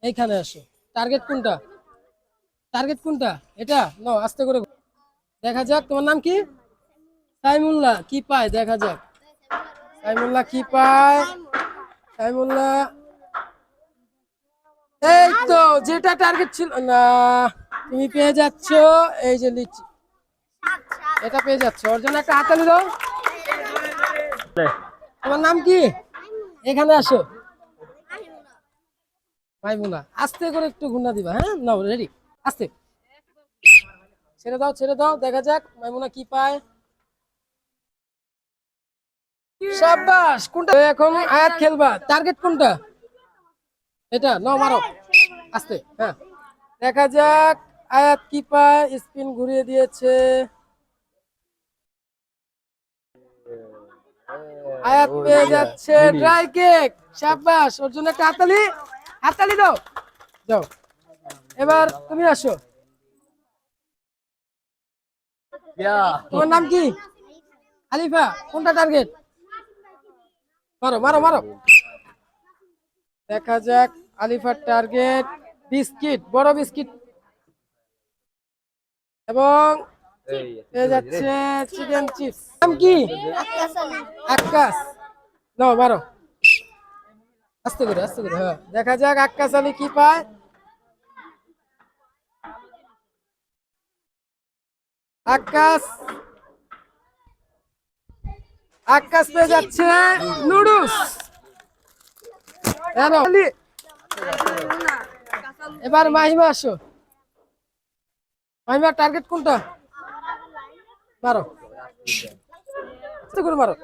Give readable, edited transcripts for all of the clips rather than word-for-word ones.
এইখানে আসো। টার্গেট কোনটা? টার্গেট কোনটা? এটা নাও, আস্তে করে দেখা যাক। তোমার নাম কি? সাইমুল্লাহ। কি পায় দেখা যাক। সাইমুল্লাহ কি পায়? সাইমুল্লাহ, এই তো যেটা টার্গেট ছিল না, তুমি পেয়ে যাচ্ছ। এই যে লিচি, এটা পেয়ে যাচ্ছ। ওর জন্য একটা হাতালি দাও। তোমার নাম কি? এখানে আসো। মাইমুনা, আস্তে করে একটু ঘুরনা দিবা। হ্যাঁ নাও, রেডি। আস্তে ছেড়ে দাও, ছেড়ে দাও। দেখা যাক মাইমুনা কি পায়। শাবাশ। কোনটা এখন আয়াত খেলবা? টার্গেট কোনটা? এটা নাও, মারো আস্তে। হ্যাঁ, দেখা যাক আয়াত কি পায়। স্পিন ঘুরিয়ে দিয়েছে। আয়াত পেয়ে যাচ্ছে ড্রাই কেক। শাবাশ, ওর জন্য একটা হাতালি। হাতালি দাও। যাও, এবার তুমি আসো। তোমার নাম কি? আলিফা। কোনটা টার্গেট? মারো মারো মারো। দেখা যাক আলিফার টার্গেট বিস্কিট, বড় বিস্কিট, এবং পেয়ে যাচ্ছে চিকেন চিপস। নাম কি? আক্কাস। নাও মারো আস্তে করে, আস্তে করে। হ্যাঁ, দেখা যাক আক্কাস আলী কি পায়। আক্কাস, আক্কাস পেয়ে যাচ্ছে নুডলস। এবার মাহিমা আসো। মাহিমার টার্গেট কোনটা? মারো আস্তে করে মারো।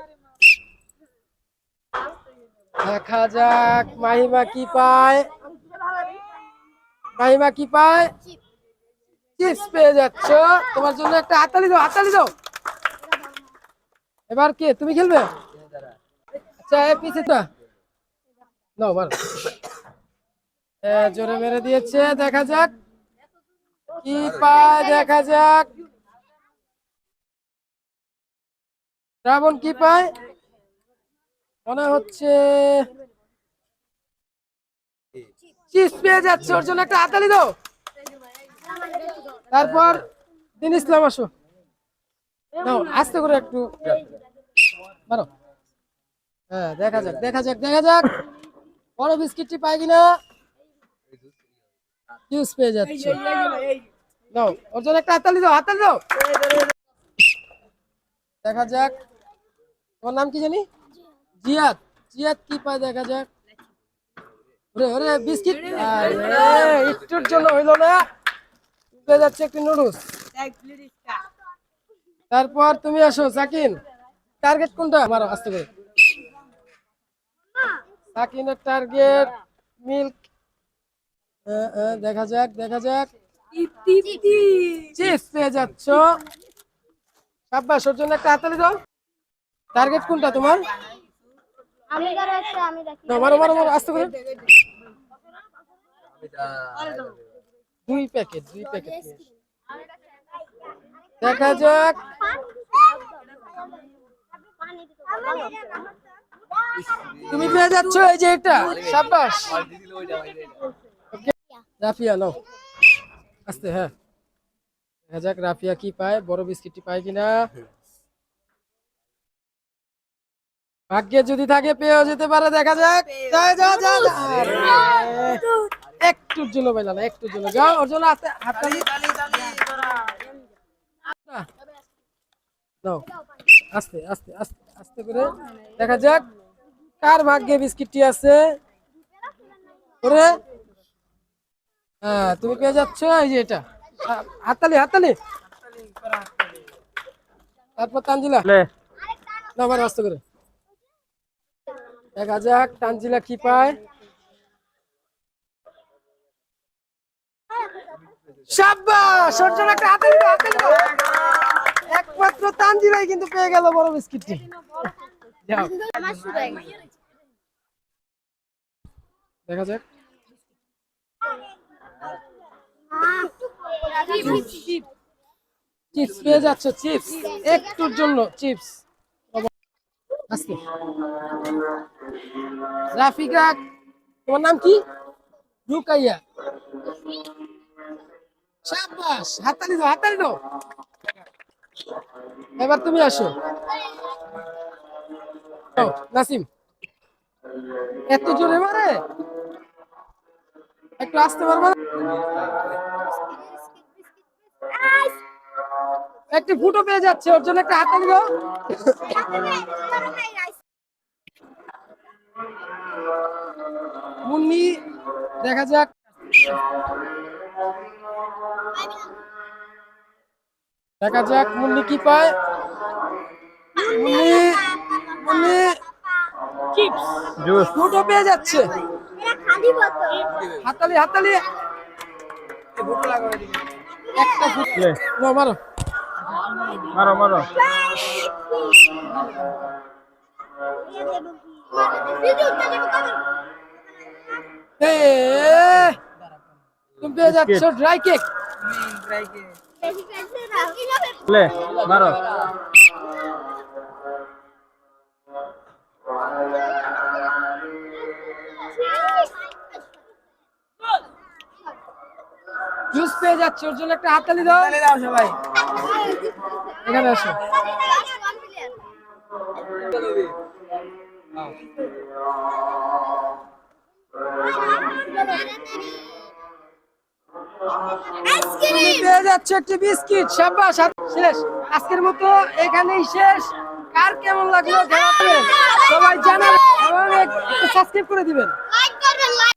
দেখা যাক মাহিমা কি পায়। মাহিমা কি পায়? চিপস পেয়ে যাচ্ছ। তোমার জন্য একটা হাতালি দাও, হাতালি দাও। এবার কে? তুমি খেলবে? আচ্ছা, এ পিছে তো নাও, মারো। জোরে মেরে দিয়েছে। দেখা যাক কি পায়। দেখা যাক রাবণ কি পায়। মনে হচ্ছে চিপস পেয়ে যাচ্ছে। ওর জন্য একটা হাতালি দাও। তারপর দিন ইসলাম আসো। নাও আস্তে করে একটু মারো। হ্যাঁ, দেখা যাক, দেখা যাক, দেখা যাক বড় বিস্কিটটি পায় কিনা। চিপস পেয়ে যাচ্ছে। নাও, ওর জন্য একটা হাতালি দাও, হাতালি দাও। দেখা যাক তোমার নাম কি জানি? জিয়াদ। জিয়াদ কি পায় দেখা যাক। ওরে ওরে, বিস্কিট একটুর জন্য হইলো না। পেয়ে যাচ্ছে একটি নুডলস। তারপর তুমি আসো সাকিন। টার্গেট কোনটা? মারো আস্তে করে। সাকিনের টার্গেট মিল্ক। দেখা যাক, দেখা যাক। চিপস পেয়ে যাচ্ছ। সাব্বাস, ওর জন্য একটা হাতালি দাও। টার্গেট কোনটা তোমার? না, মারো মারো মারো আস্তে করে। দুই প্যাকেট, দুই প্যাকেট। দেখা যাক তুমি পেয়ে যাচ্ছ এই যে এটা। সাব্বাস। রাফিয়া নাও আস্তে। হ্যাঁ, দেখা যাক রাফিয়া কি পায়। বড় বিস্কিটটি পায় কিনা। ভাগ্যে যদি থাকে পেয়েও যেতে পারে। দেখা যাক। একটুর জন্য পাইলাম না, একটুর জন্য। যাও, ওর জন্য হাততালি নাও। আস্তে আস্তে আস্তে আস্তে করে। দেখা যাক কার ভাগ্যে বিস্কিটটি আছে। ওরে, হ্যাঁ, তুমি পেয়ে যাচ্ছ এই যে এটা। হাততালি, হাততালি। তারপর তানজিলা না, আমার আস্তে করে। দেখা যাক তানজিলা কি পায়। শাবাশ, ওর জন্য একটা হাততালি দাও, হাততালি দাও। একমাত্র তানজিলাই কিন্তু পেয়ে গেল বড় বিস্কিটটি। যাও, দেখা যাক। চিপস পেয়ে যাচ্ছ। চিপস একটুর জন্য। চিপস আস্তে। রাফিকা, তোমার নাম কি? রুকাইয়া। শাবাশ, হাততালি দাও, হাততালি দাও। এবার তুমি আসো। ও, নাসিম এত জোরে মারে, একটু আসতে পারবা? একটি ফুটো পেয়ে যাচ্ছে, ওর জন্য একটা হাততালি দাও। মুন্নি, দেখা যাক। দেখা যাক মুন্নি কি পায়। Munni, Munni chips juice. ফুটো পেয়ে যাচ্ছে। হাততালি, হাততালি। একটা ফুটো প্লে। নাও, মারো। মারো মারো। এ, তুমি পেয়ে যাচ্ছ বিস্কিট। Dry cake. প্লে। মারো। জুস পেয়ে যাচ্ছে, ওর জন্য একটা হাততালি দাও। সবাই এখানে আসো। তুমি পেয়ে যাচ্ছ একটি বিস্কিট। সাব্বাস, শেষ। আজকের মতো এখানেই শেষ। কার কেমন লাগলো জানাবেন, সবাই জানাবেন এবং একটু সাবস্ক্রাইব করে দিবেন।